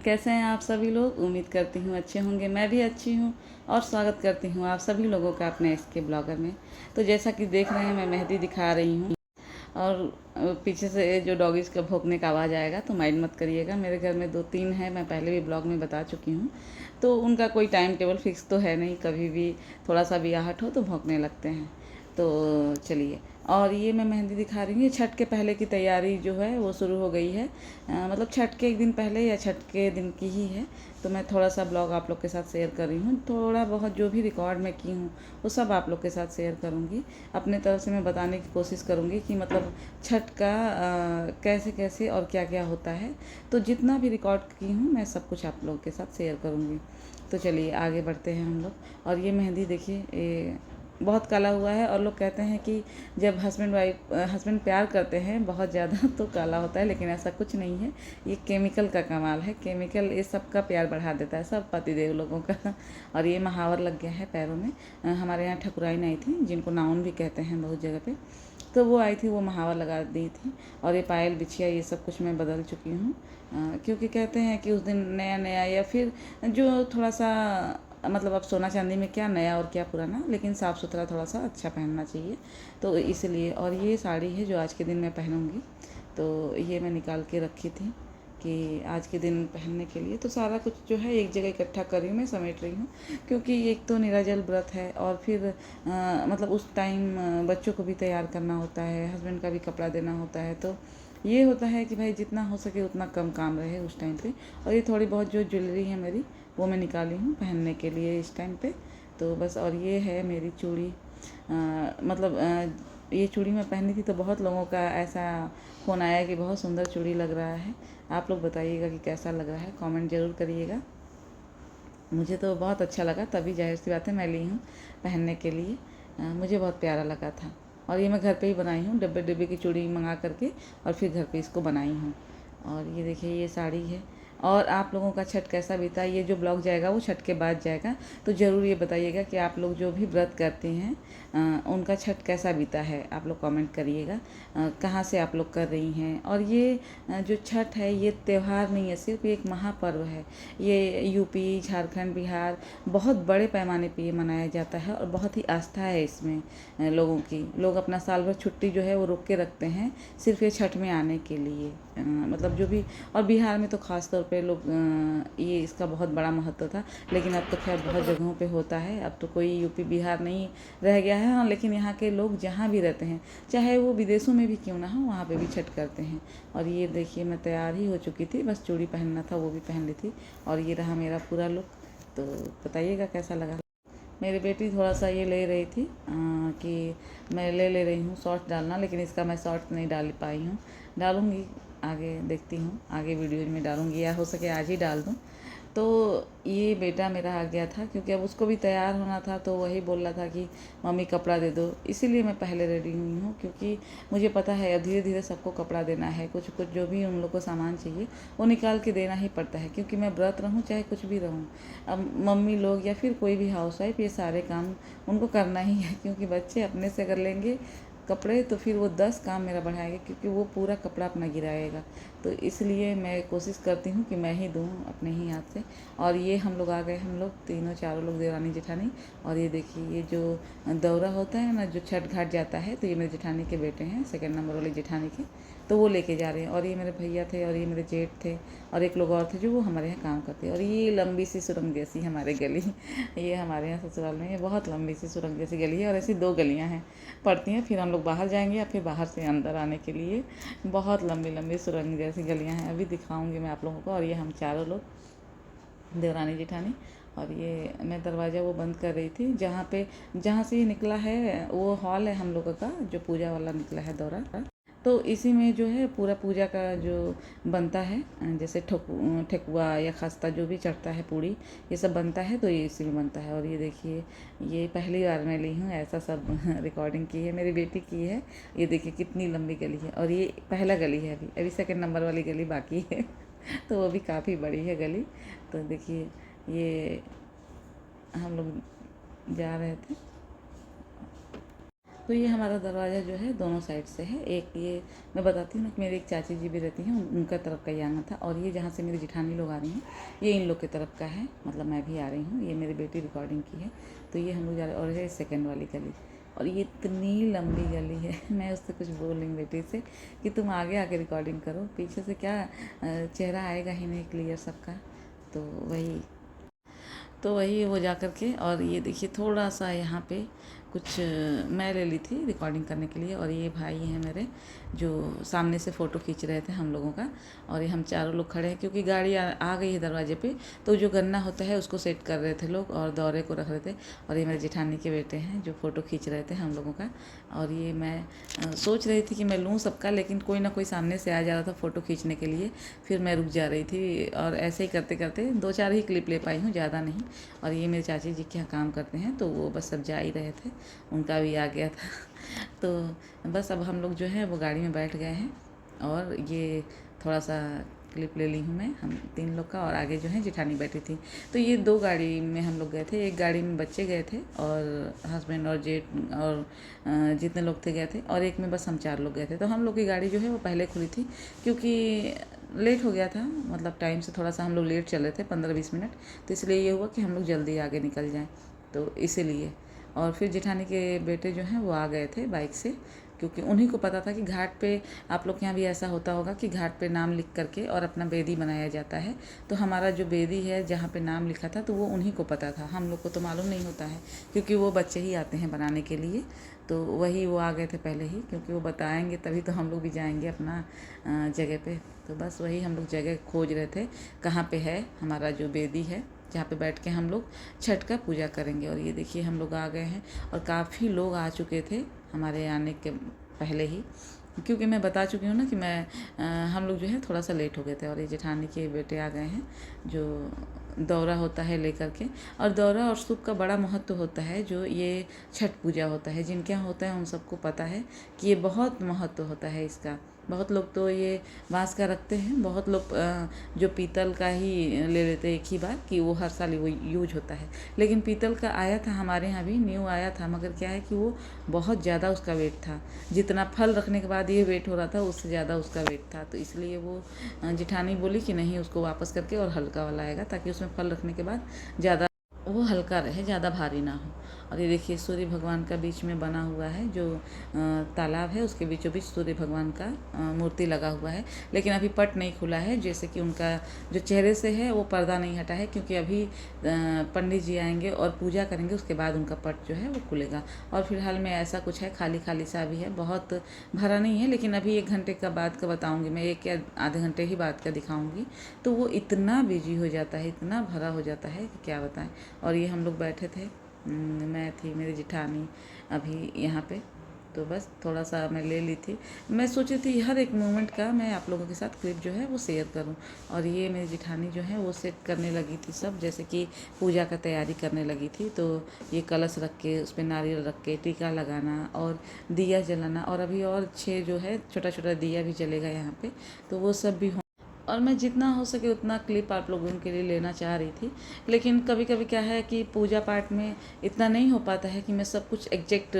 कैसे हैं आप सभी लोग। उम्मीद करती हूँ अच्छे होंगे। मैं भी अच्छी हूँ और स्वागत करती हूँ आप सभी लोगों का अपने इसके ब्लॉगर में। तो जैसा कि देख रहे हैं मैं मेहंदी दिखा रही हूँ और पीछे से जो डॉगीज का भौंकने का आवाज़ आएगा तो माइंड मत करिएगा। मेरे घर में 2-3 है, मैं पहले भी ब्लॉग में बता चुकी हूँ। तो उनका कोई टाइम टेबल फिक्स तो है नहीं, कभी भी थोड़ा सा भी आहट हो तो भौंकने लगते हैं। तो चलिए, और ये मैं मेहंदी दिखा रही हूँ। ये छठ के पहले की तैयारी जो है वो शुरू हो गई है। मतलब छठ के एक दिन पहले या छठ के दिन की ही है। तो मैं थोड़ा सा ब्लॉग आप लोग के साथ शेयर कर रही हूँ। थोड़ा बहुत जो भी रिकॉर्ड मैं की हूँ वो सब आप लोग के साथ शेयर करूँगी। अपने तरफ से मैं बताने की कोशिश करूँगी कि मतलब छठ का कैसे कैसे और क्या क्या होता है। तो जितना भी रिकॉर्ड की हूँ मैं सब कुछ आप लोगों के साथ शेयर करूँगी। तो चलिए आगे बढ़ते हैं हम लोग। और ये मेहंदी देखिए, ये बहुत काला हुआ है। और लोग कहते हैं कि जब हस्बैंड प्यार करते हैं बहुत ज़्यादा तो काला होता है, लेकिन ऐसा कुछ नहीं है। ये केमिकल का कमाल है। केमिकल ये सबका प्यार बढ़ा देता है, सब पतिदेव लोगों का। और ये महावर लग गया है पैरों में। हमारे यहाँ ठकुराइन आई थी, जिनको नाउन भी कहते हैं बहुत जगह पे। तो वो आई थी, वो महावर लगा दी थी। और ये पायल बिछिया ये सब कुछ मैं बदल चुकी हूँ। क्योंकि कहते हैं कि उस दिन नया नया, या फिर जो थोड़ा सा मतलब अब सोना चांदी में क्या नया और क्या पुराना, लेकिन साफ़ सुथरा थोड़ा सा अच्छा पहनना चाहिए। तो इसलिए, और ये साड़ी है जो आज के दिन मैं पहनूंगी। तो ये मैं निकाल के रखी थी कि आज के दिन पहनने के लिए। तो सारा कुछ जो है एक जगह इकट्ठा कर रही हूँ, मैं समेट रही हूँ। क्योंकि एक तो निराजल व्रत है, और फिर मतलब उस टाइम बच्चों को भी तैयार करना होता है, हस्बैंड का भी कपड़ा देना होता है। तो ये होता है कि भाई जितना हो सके उतना कम काम रहे उस टाइम पे। और ये थोड़ी बहुत जो ज्वेलरी है मेरी वो मैं निकाली हूँ पहनने के लिए इस टाइम पे। तो बस, और ये है मेरी चूड़ी। मतलब ये चूड़ी मैं पहनी थी तो बहुत लोगों का ऐसा फ़ोन आया कि बहुत सुंदर चूड़ी लग रहा है। आप लोग बताइएगा कि कैसा लग रहा है, कमेंट ज़रूर करिएगा। मुझे तो बहुत अच्छा लगा, तभी जाहिर सी बात है मैं ली हूँ पहनने के लिए। मुझे बहुत प्यारा लगा था। और ये मैं घर पे ही बनाई हूँ, डब्बे डब्बे की चूड़ी मंगा करके, और फिर घर पे इसको बनाई हूँ। और ये देखिए ये साड़ी है। और आप लोगों का छठ कैसा बीता, ये जो ब्लॉग जाएगा वो छठ के बाद जाएगा। तो ज़रूर ये बताइएगा कि आप लोग जो भी व्रत करते हैं उनका छठ कैसा बीता है। आप लोग कमेंट करिएगा कहाँ से आप लोग कर रही हैं। और ये जो छठ है ये त्यौहार नहीं है, सिर्फ एक महापर्व है। ये यूपी, झारखंड, बिहार बहुत बड़े पैमाने पे ये मनाया जाता है, और बहुत ही आस्था है इसमें लोगों की। लोग अपना साल भर छुट्टी जो है वो रोक के रखते हैं सिर्फ ये छठ में आने के लिए। मतलब जो भी, और बिहार में तो ख़ास तौर पे लोग ये इसका बहुत बड़ा महत्व था। लेकिन अब तो खैर बहुत जगहों पे होता है, अब तो कोई यूपी बिहार नहीं रह गया है। हाँ, लेकिन यहाँ के लोग जहाँ भी रहते हैं, चाहे वो विदेशों में भी क्यों ना हो, वहाँ पे भी छठ करते हैं। और ये देखिए मैं तैयार ही हो चुकी थी, बस चूड़ी पहनना था, वो भी पहन ली थी। और ये रहा मेरा पूरा लुक। तो बताइएगा कैसा लगा। मेरी बेटी थोड़ा सा ये ले रही थी कि मैं ले रही हूँ शॉर्ट्स डालना, लेकिन इसका मैं शॉर्ट्स नहीं डाल पाई हूँ। डालूँगी आगे, देखती हूँ आगे वीडियोज में डालूँगी, या हो सके आज ही डाल दूँ। तो ये बेटा मेरा आ गया था, क्योंकि अब उसको भी तैयार होना था। तो वही बोल रहा था कि मम्मी कपड़ा दे दो। इसीलिए मैं पहले रेडी हुई हूँ, क्योंकि मुझे पता है अब धीरे धीरे सबको कपड़ा देना है। कुछ कुछ जो भी उन लोग को सामान चाहिए वो निकाल के देना ही पड़ता है, क्योंकि मैं व्रत रहूँ चाहे कुछ भी रहूँ। अब मम्मी लोग या फिर कोई भी हाउस वाइफ, ये सारे काम उनको करना ही है। क्योंकि बच्चे अपने से कर लेंगे कपड़े तो फिर वो 10 काम मेरा बढ़ाएगा, क्योंकि वो पूरा कपड़ा अपना गिराएगा। तो इसलिए मैं कोशिश करती हूँ कि मैं ही दूँ अपने ही हाथ से। और ये हम लोग आ गए, हम लोग तीनों चारों लोग, देवरानी जेठानी। और ये देखिए ये जो दौरा होता है ना, जो छठ घाट जाता है, तो ये मेरे जेठानी के बेटे हैं, सेकंड नंबर वाली जेठानी के। तो वो लेके जा रहे हैं। और ये मेरे भैया थे, और ये मेरे जेठ थे, और एक लोग और थे जो वो हमारे यहाँ काम करते हैं। और ये लंबी सी सुरंग जैसी हमारे गली, ये हमारे यहाँ ससुराल में ये बहुत लंबी सी सुरंग जैसी गली है। और ऐसी 2 गलियाँ हैं पड़ती हैं, फिर हम लोग बाहर जाएंगे या फिर बाहर से अंदर आने के लिए। बहुत लंबी लंबी सुरंग जैसी गलियाँ हैं, अभी दिखाऊंगी मैं आप लोगों को। और ये हम चारों लोग, देवरानी जेठानी। और ये मैं दरवाज़ा वो बंद कर रही थी, जहाँ से ये निकला है वो हॉल है हम लोगों का, जो पूजा वाला निकला है दौरा। तो इसी में जो है पूरा पूजा का जो बनता है, जैसे ठेकुआ या खस्ता जो भी चढ़ता है, पूड़ी, ये सब बनता है। तो ये इसी में बनता है। और ये देखिए ये पहली बार मैं ली हूँ ऐसा सब रिकॉर्डिंग की है, मेरी बेटी की है। ये देखिए कितनी लंबी गली है, और ये पहला गली है, अभी अभी सेकंड नंबर वाली गली बाकी है। तो वो भी काफ़ी बड़ी है गली। तो देखिए ये हम लोग जा रहे थे। तो ये हमारा दरवाज़ा जो है दोनों साइड से है। एक ये मैं बताती हूँ ना कि मेरी एक चाची जी भी रहती हैं, उनका तरफ का ये आंगन था, और ये जहाँ से मेरी जिठानी लोग आ रही हैं ये इन लोग की तरफ का है, मतलब मैं भी आ रही हूँ। ये मेरी बेटी रिकॉर्डिंग की है, तो ये हम लोग जा रहे हैं। और है सेकेंड वाली गली, और ये इतनी लंबी गली है मैं उससे कुछ बोल रही बेटी से कि तुम आगे आके रिकॉर्डिंग करो, पीछे से क्या चेहरा आएगा ही नहीं क्लियर सबका। तो वही वो जा कर के, और ये देखिए थोड़ा सा यहाँ पे कुछ मैं ले ली थी रिकॉर्डिंग करने के लिए। और ये भाई हैं मेरे जो सामने से फ़ोटो खींच रहे थे हम लोगों का, और ये हम चारों लोग खड़े हैं क्योंकि गाड़ी आ गई है दरवाजे पे। तो जो गन्ना होता है उसको सेट कर रहे थे लोग और दौरे को रख रहे थे। और ये मेरे जेठानी के बेटे हैं जो फ़ोटो खींच रहे थे हम लोगों का। और ये मैं सोच रही थी कि मैं लूँ सबका, लेकिन कोई ना कोई सामने से आ जा रहा था फ़ोटो खींचने के लिए, फिर मैं रुक जा रही थी। और ऐसे ही करते करते 2-4 ही क्लिप ले पाई हूँ, ज़्यादा नहीं। और ये मेरे चाची जी के यहाँ काम करते हैं, तो वो बस सब जा ही रहे थे, उनका भी आ गया था तो बस अब हम लोग जो है वो गाड़ी में बैठ गए हैं। और ये थोड़ा सा क्लिप ले ली हूँ मैं, हम 3 लोग का, और आगे जो है जेठानी बैठी थी। तो ये 2 गाड़ी में हम लोग गए थे, एक गाड़ी में बच्चे गए थे और हस्बैंड और जेठ और जितने लोग थे गए थे, और एक में बस हम 4 लोग गए थे। तो हम लोग की गाड़ी जो है वो पहले खुली थी क्योंकि लेट हो गया था, मतलब टाइम से थोड़ा सा हम लोग लेट चले थे 15-20 मिनट, तो इसलिए ये हुआ कि हम लोग जल्दी आगे निकल जाएँ, तो इसीलिए। और फिर जेठानी के बेटे जो हैं वो आ गए थे बाइक से, क्योंकि उन्हीं को पता था कि घाट पे आप लोग के यहाँ भी ऐसा होता होगा कि घाट पे नाम लिख करके और अपना बेदी बनाया जाता है। तो हमारा जो बेदी है जहाँ पे नाम लिखा था तो वो उन्हीं को पता था, हम लोग को तो मालूम नहीं होता है क्योंकि वो बच्चे ही आते हैं बनाने के लिए। तो वही वो आ गए थे पहले ही, क्योंकि वो बताएंगे तभी तो हम लोग भी जाएंगे अपना जगह पे। तो बस वही हम लोग जगह खोज रहे थे कहाँ पे है हमारा जो बेदी है जहाँ पे बैठ के हम लोग छठ का पूजा करेंगे। और ये देखिए हम लोग आ गए हैं, और काफ़ी लोग आ चुके थे हमारे आने के पहले ही, क्योंकि मैं बता चुकी हूँ ना कि हम लोग जो है थोड़ा सा लेट हो गए थे। और ये जेठानी के बेटे आ गए हैं जो दौरा होता है लेकर के, और दौरा और सूप का बड़ा महत्व होता है। जो ये छठ पूजा होता है जिनके यहाँ होता है उन सबको पता है कि ये बहुत महत्व होता है इसका। बहुत लोग तो ये बांस का रखते हैं, बहुत लोग जो पीतल का ही ले लेते हैं एक ही बार कि वो हर साल वो यूज होता है। लेकिन पीतल का आया था हमारे यहाँ भी, न्यू आया था, मगर क्या है कि वो बहुत ज़्यादा उसका वेट था, जितना फल रखने के बाद ये वेट हो रहा था उससे ज़्यादा उसका वेट था। तो इसलिए वो जेठानी बोली कि नहीं, उसको वापस करके और हल्का वाला आएगा ताकि उसमें फल रखने के बाद ज़्यादा वो हल्का रहे, ज़्यादा भारी ना हो। और ये देखिए सूर्य भगवान का बीच में बना हुआ है जो तालाब है, उसके बीचों बीच सूर्य भगवान का मूर्ति लगा हुआ है। लेकिन अभी पट नहीं खुला है, जैसे कि उनका जो चेहरे से है वो पर्दा नहीं हटा है, क्योंकि अभी पंडित जी आएंगे और पूजा करेंगे, उसके बाद उनका पट जो है वो खुलेगा। और फिलहाल में ऐसा कुछ है, खाली खाली सा भी है, बहुत भरा नहीं है। लेकिन अभी 1 घंटे का बाद का बताऊँगी मैं, 1 या आधे घंटे ही बाद का दिखाऊँगी, तो वो इतना बिजी हो जाता है, इतना भरा हो जाता है कि क्या बताएं। और ये हम लोग बैठे थे, मैं थी, मेरी जेठानी अभी यहाँ पे, तो बस थोड़ा सा मैं ले ली थी। मैं सोची थी हर एक मोमेंट का मैं आप लोगों के साथ क्लिप जो है वो शेयर करूं। और ये मेरी जेठानी जो है वो सेट करने लगी थी सब, जैसे कि पूजा का तैयारी करने लगी थी। तो ये कलश रख के उस पर नारियल रख के टीका लगाना और दिया जलाना, और अभी और 6 जो है छोटा छोटा दिया भी जलेगा यहाँ पे, तो वो सब भी और मैं जितना हो सके उतना क्लिप आप लोगों के लिए लेना चाह रही थी। लेकिन कभी कभी क्या है कि पूजा पाठ में इतना नहीं हो पाता है कि मैं सब कुछ एग्जैक्ट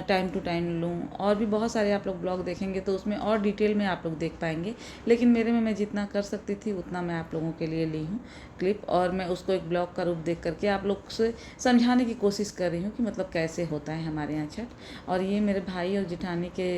टाइम टू टाइम लूँ। और भी बहुत सारे आप लोग ब्लॉग देखेंगे तो उसमें और डिटेल में आप लोग देख पाएंगे, लेकिन मेरे में मैं जितना कर सकती थी उतना मैं आप लोगों के लिए ली हूँ क्लिप, और मैं उसको एक ब्लॉग का रूप देख करके आप लोग से समझाने की कोशिश कर रही हूँ कि मतलब कैसे होता है हमारे यहाँ छठ। और ये मेरे भाई और जेठानी के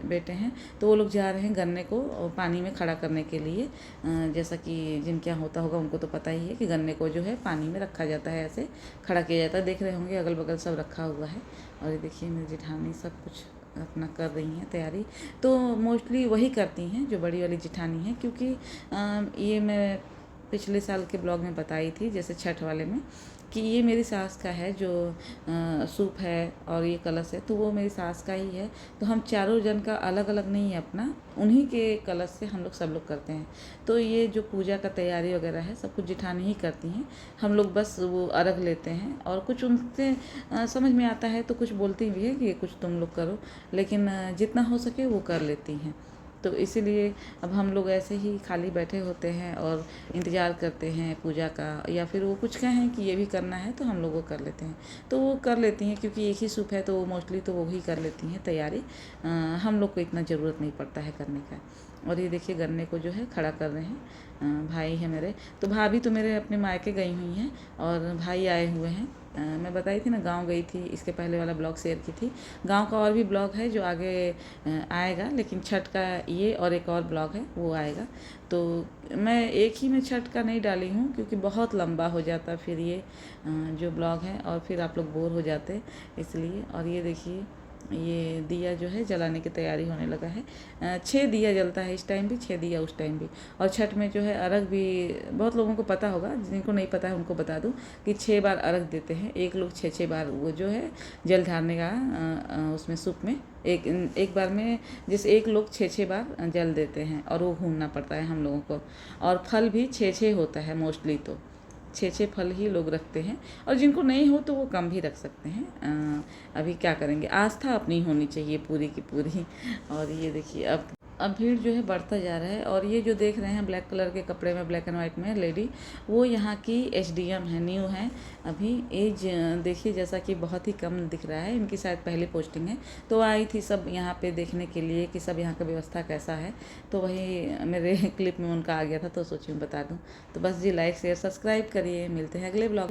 बेटे हैं, तो वो लोग जा रहे हैं गन्ने को पानी में खड़ा करने के लिए। जैसा कि जिनके यहाँ होता होगा उनको तो पता ही है कि गन्ने को जो है पानी में रखा जाता है, ऐसे खड़ा किया जाता है। देख रहे होंगे अगल बगल सब रखा हुआ है। और ये देखिए मेरी जेठानी सब कुछ अपना कर रही हैं तैयारी। तो मोस्टली वही करती हैं जो बड़ी वाली जेठानी है, क्योंकि ये मैं पिछले साल के ब्लॉग में बताई थी, जैसे छठ वाले में, कि ये मेरी सास का है जो सूप है और ये कलश है, तो वो मेरी सास का ही है। तो हम चारों जन का अलग अलग नहीं है अपना, उन्हीं के कलश से हम लोग सब लोग करते हैं। तो ये जो पूजा का तैयारी वगैरह है सब कुछ जेठानी ही करती हैं, हम लोग बस वो अर्घ लेते हैं। और कुछ उनसे समझ में आता है तो कुछ बोलती भी है कि ये कुछ तुम लोग करो, लेकिन जितना हो सके वो कर लेती हैं। तो इसीलिए अब हम लोग ऐसे ही खाली बैठे होते हैं और इंतज़ार करते हैं पूजा का, या फिर वो कुछ कहें कि ये भी करना है तो हम लोग वो कर लेते हैं, तो वो कर लेती हैं क्योंकि एक ही सूप है तो वो मोस्टली तो वो ही कर लेती हैं तैयारी। हम लोग को इतना ज़रूरत नहीं पड़ता है करने का। और ये देखिए गन्ने को जो है खड़ा कर रहे हैं, भाई है मेरे, तो भाभी तो मेरे अपने मायके गई हुई हैं और भाई आए हुए हैं। मैं बताई थी ना गांव गई थी, इसके पहले वाला ब्लॉग शेयर की थी। गांव का और भी ब्लॉग है जो आगे आएगा, लेकिन छठ का ये और एक और ब्लॉग है वो आएगा। तो मैं एक ही में छठ का नहीं डाली हूँ क्योंकि बहुत लंबा हो जाता फिर ये जो ब्लॉग है, और फिर आप लोग बोर हो जाते इसलिए। और ये देखिए ये दिया जो है जलाने की तैयारी होने लगा है। 6 दिया जलता है इस टाइम भी, 6 दिया उस टाइम भी। और छठ में जो है अर्घ भी बहुत लोगों को पता होगा, जिनको नहीं पता है उनको बता दूं कि 6 बार अर्घ देते हैं। एक लोग 6 बार वो जो है जल ढारने का उसमें सूप में एक बार में जैसे एक लोग 6 बार जल देते हैं और वो घूमना पड़ता है हम लोगों को। और फल भी 6 होता है मोस्टली, तो 6 फल ही लोग रखते हैं, और जिनको नहीं हो तो वो कम भी रख सकते हैं। अभी क्या करेंगे, आस्था अपनी होनी चाहिए पूरी की पूरी। और ये देखिए अब भीड़ जो है बढ़ता जा रहा है। और ये जो देख रहे हैं ब्लैक कलर के कपड़े में, ब्लैक एंड वाइट में लेडी, वो यहाँ की एसडीएम है, न्यू है अभी। एज देखिए जैसा कि बहुत ही कम दिख रहा है, इनकी शायद पहली पोस्टिंग है। तो आई थी सब यहाँ पे देखने के लिए कि सब यहाँ का व्यवस्था कैसा है, तो वही मेरे क्लिप में उनका आ गया था तो सोची बता दूँ। तो बस जी लाइक शेयर सब्सक्राइब करिए, मिलते हैं अगले ब्लॉग।